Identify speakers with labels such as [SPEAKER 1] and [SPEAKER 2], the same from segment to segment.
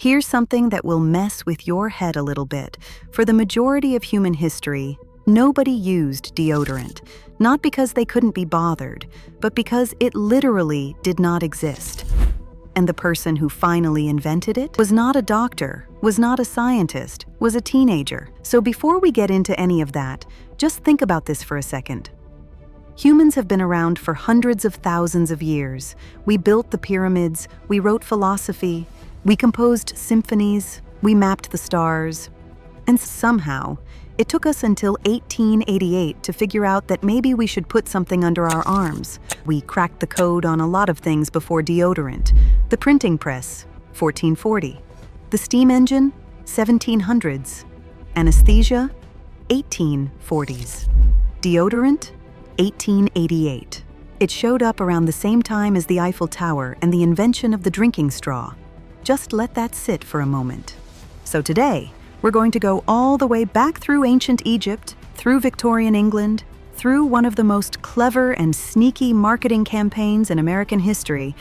[SPEAKER 1] Here's something that will mess with your head a little bit. For the majority of human history, nobody used deodorant, not because they couldn't be bothered, but because it literally did not exist. And the person who finally invented it was not a doctor, was not a scientist, was a teenager. So before we get into any of that, just think about this for a second. Humans have been around for hundreds of thousands of years. We built the pyramids, we wrote philosophy, we composed symphonies, we mapped the stars. And somehow, it took us until 1888 to figure out that maybe we should put something under our arms. We cracked the code on a lot of things before deodorant. The printing press, 1440. The steam engine, 1700s. Anesthesia, 1840s. Deodorant, 1888. It showed up around the same time as the Eiffel Tower and the invention of the drinking straw. Just let that sit for a moment. So today, we're going to go all the way back through ancient Egypt, through Victorian England, through one of the most clever and sneaky marketing campaigns in American history,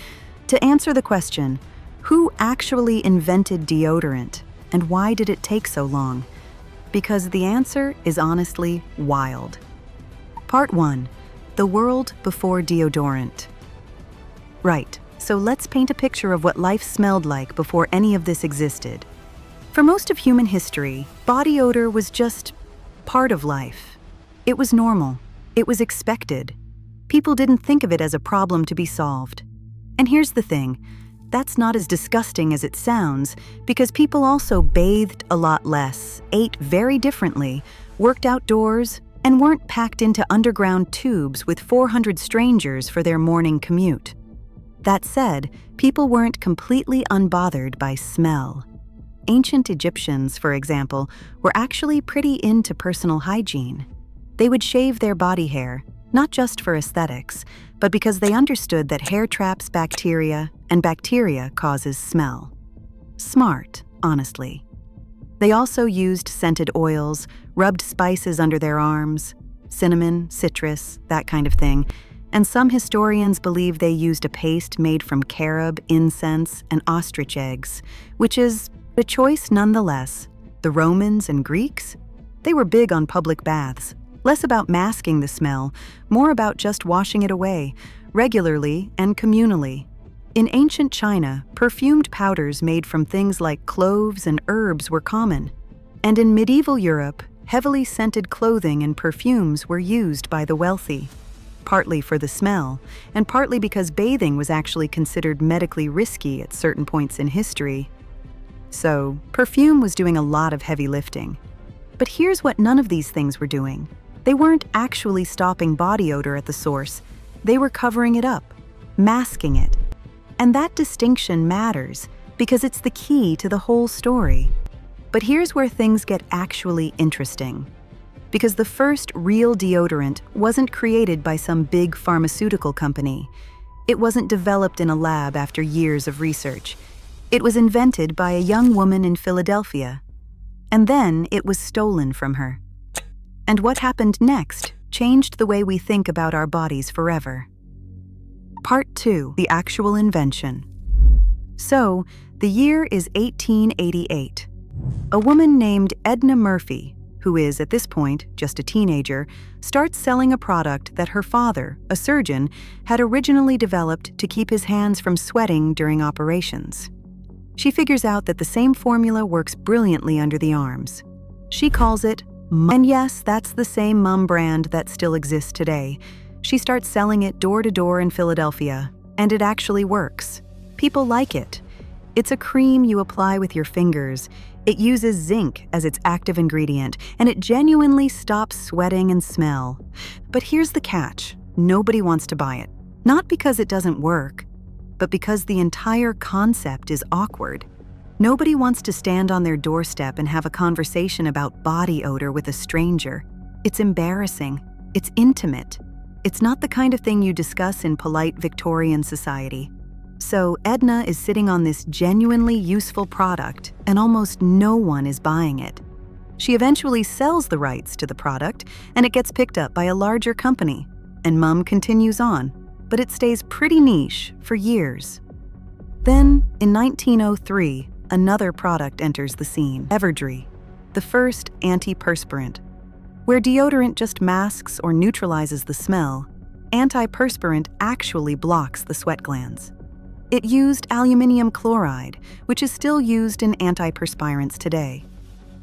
[SPEAKER 1] to answer the question, who actually invented deodorant, and why did it take so long? Because the answer is honestly wild. Part 1. The world before deodorant. Right, so let's paint a picture of what life smelled like before any of this existed. For most of human history, body odor was just part of life. It was normal. It was expected. People didn't think of it as a problem to be solved. And here's the thing, that's not as disgusting as it sounds, because people also bathed a lot less, ate very differently, worked outdoors, and weren't packed into underground tubes with 400 strangers for their morning commute. That said, people weren't completely unbothered by smell. Ancient Egyptians, for example, were actually pretty into personal hygiene. They would shave their body hair, not just for aesthetics, but because they understood that hair traps bacteria, and bacteria causes smell. Smart, honestly. They also used scented oils, rubbed spices under their arms, cinnamon, citrus, that kind of thing, and some historians believe they used a paste made from carob, incense, and ostrich eggs, which is a choice nonetheless. The Romans and Greeks, they were big on public baths, less about masking the smell, more about just washing it away, regularly and communally. In ancient China, perfumed powders made from things like cloves and herbs were common. And in medieval Europe, heavily scented clothing and perfumes were used by the wealthy, partly for the smell, and partly because bathing was actually considered medically risky at certain points in history. So, perfume was doing a lot of heavy lifting. But here's what none of these things were doing. They weren't actually stopping body odor at the source. They were covering it up, masking it. And that distinction matters because it's the key to the whole story. But here's where things get actually interesting. Because the first real deodorant wasn't created by some big pharmaceutical company. It wasn't developed in a lab after years of research. It was invented by a young woman in Philadelphia, and then it was stolen from her. And what happened next changed the way we think about our bodies forever. Part 2. The actual invention. So, the year is 1888. A woman named Edna Murphy, who is at this point just a teenager, starts selling a product that her father, a surgeon, had originally developed to keep his hands from sweating during operations. She figures out that the same formula works brilliantly under the arms. She calls it Mum. And yes, that's the same Mum brand that still exists today. She starts selling it door to door in Philadelphia, and it actually works. People like it. It's a cream you apply with your fingers. It uses zinc as its active ingredient, and it genuinely stops sweating and smell. But here's the catch. Nobody wants to buy it. Not because it doesn't work, but because the entire concept is awkward. Nobody wants to stand on their doorstep and have a conversation about body odor with a stranger. It's embarrassing. It's intimate. It's not the kind of thing you discuss in polite Victorian society. So Edna is sitting on this genuinely useful product, and almost no one is buying it. She eventually sells the rights to the product, and it gets picked up by a larger company, and Mum continues on, but it stays pretty niche for years. Then, in 1903, another product enters the scene. Evertree, the first antiperspirant. Where deodorant just masks or neutralizes the smell, antiperspirant actually blocks the sweat glands. It used aluminum chloride, which is still used in antiperspirants today.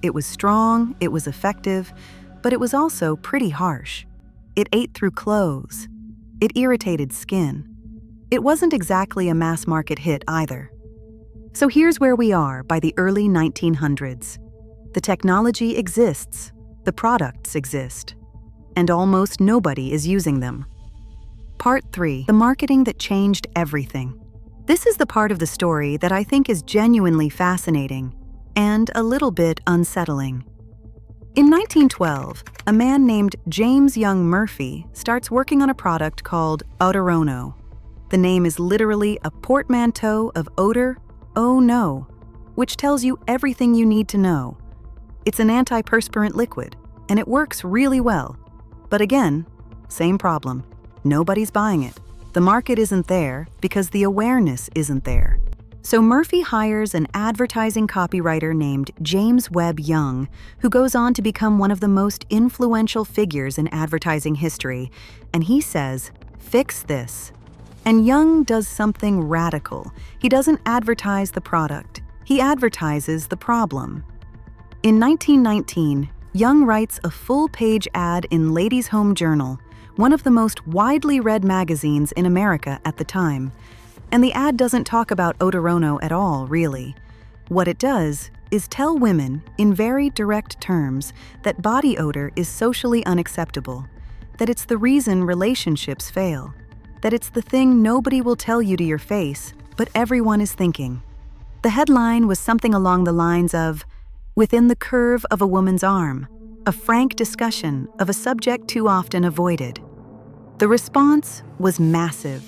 [SPEAKER 1] It was strong, it was effective, but it was also pretty harsh. It ate through clothes. It irritated skin. It wasn't exactly a mass-market hit either. So here's where we are by the early 1900s. The technology exists, the products exist, and almost nobody is using them. Part 3. The marketing that changed everything. This is the part of the story that I think is genuinely fascinating and a little bit unsettling. In 1912, a man named James Young Murphy starts working on a product called Odorono. The name is literally a portmanteau of odor, oh no, which tells you everything you need to know. It's an antiperspirant liquid, and it works really well. But again, same problem. Nobody's buying it. The market isn't there because the awareness isn't there. So Murphy hires an advertising copywriter named James Webb Young, who goes on to become one of the most influential figures in advertising history, and he says, "Fix this." And Young does something radical. He doesn't advertise the product, he advertises the problem. In 1919, Young writes a full-page ad in Ladies' Home Journal, one of the most widely read magazines in America at the time. And the ad doesn't talk about Odorono at all, really. What it does is tell women, in very direct terms, that body odor is socially unacceptable, that it's the reason relationships fail, that it's the thing nobody will tell you to your face, but everyone is thinking. The headline was something along the lines of, "Within the curve of a woman's arm, a frank discussion of a subject too often avoided." The response was massive.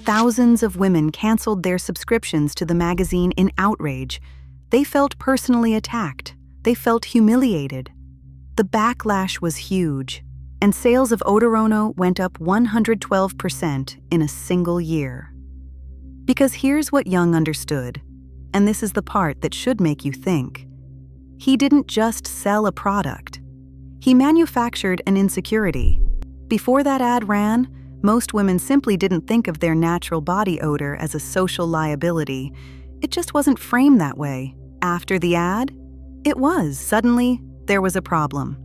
[SPEAKER 1] Thousands of women canceled their subscriptions to the magazine in outrage. They felt personally attacked. They felt humiliated. The backlash was huge, and sales of Odorono went up 112% in a single year. Because here's what Young understood, and this is the part that should make you think. He didn't just sell a product. He manufactured an insecurity. Before that ad ran, most women simply didn't think of their natural body odor as a social liability. It just wasn't framed that way. After the ad, it was. Suddenly, there was a problem.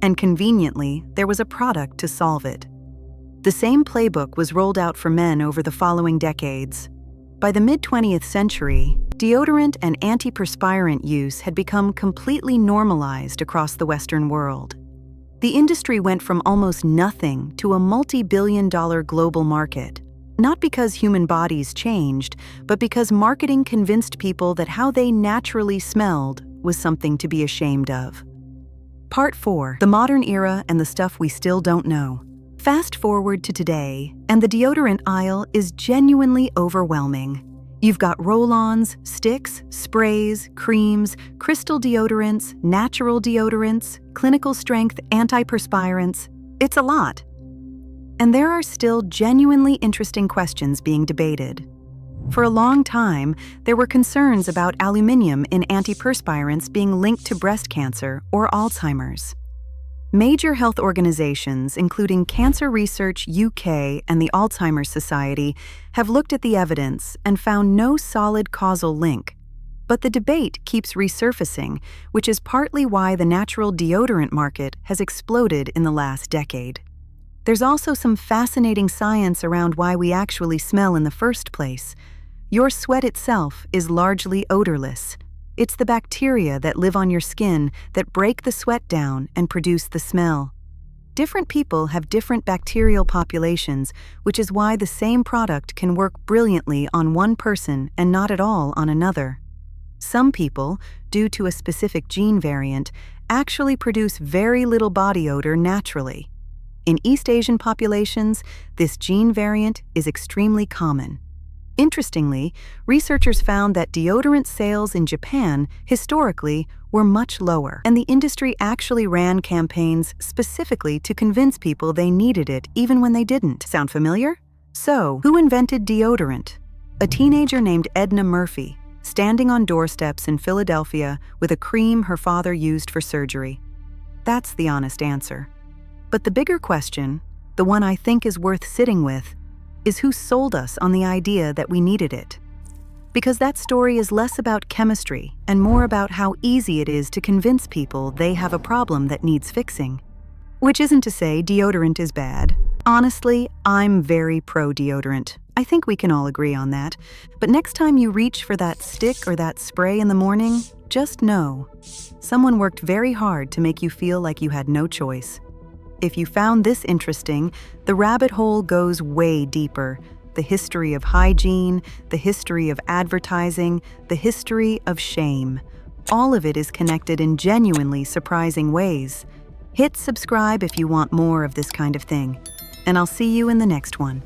[SPEAKER 1] And conveniently, there was a product to solve it. The same playbook was rolled out for men over the following decades. By the mid-20th century, deodorant and antiperspirant use had become completely normalized across the Western world. The industry went from almost nothing to a multi-billion-dollar global market, not because human bodies changed, but because marketing convinced people that how they naturally smelled was something to be ashamed of. Part 4. The modern era and the stuff we still don't know. Fast forward to today, and the deodorant aisle is genuinely overwhelming. You've got roll-ons, sticks, sprays, creams, crystal deodorants, natural deodorants, clinical strength antiperspirants. It's a lot. And there are still genuinely interesting questions being debated. For a long time, there were concerns about aluminum in antiperspirants being linked to breast cancer or Alzheimer's. Major health organizations, including Cancer Research UK and the Alzheimer's Society, have looked at the evidence and found no solid causal link. But the debate keeps resurfacing, which is partly why the natural deodorant market has exploded in the last decade. There's also some fascinating science around why we actually smell in the first place. Your sweat itself is largely odorless. It's the bacteria that live on your skin that break the sweat down and produce the smell. Different people have different bacterial populations, which is why the same product can work brilliantly on one person and not at all on another. Some people, due to a specific gene variant, actually produce very little body odor naturally. In East Asian populations, this gene variant is extremely common. Interestingly, researchers found that deodorant sales in Japan historically were much lower, and the industry actually ran campaigns specifically to convince people they needed it even when they didn't. Sound familiar? So, who invented deodorant? A teenager named Edna Murphy. standing on doorsteps in Philadelphia with a cream her father used for surgery. That's the honest answer. But the bigger question, the one I think is worth sitting with, is who sold us on the idea that we needed it. Because that story is less about chemistry and more about how easy it is to convince people they have a problem that needs fixing. Which isn't to say deodorant is bad. Honestly, I'm very pro-deodorant. I think we can all agree on that. But next time you reach for that stick or that spray in the morning, just know, someone worked very hard to make you feel like you had no choice. If you found this interesting, the rabbit hole goes way deeper. The history of hygiene, the history of advertising, the history of shame. All of it is connected in genuinely surprising ways. Hit subscribe if you want more of this kind of thing, and I'll see you in the next one.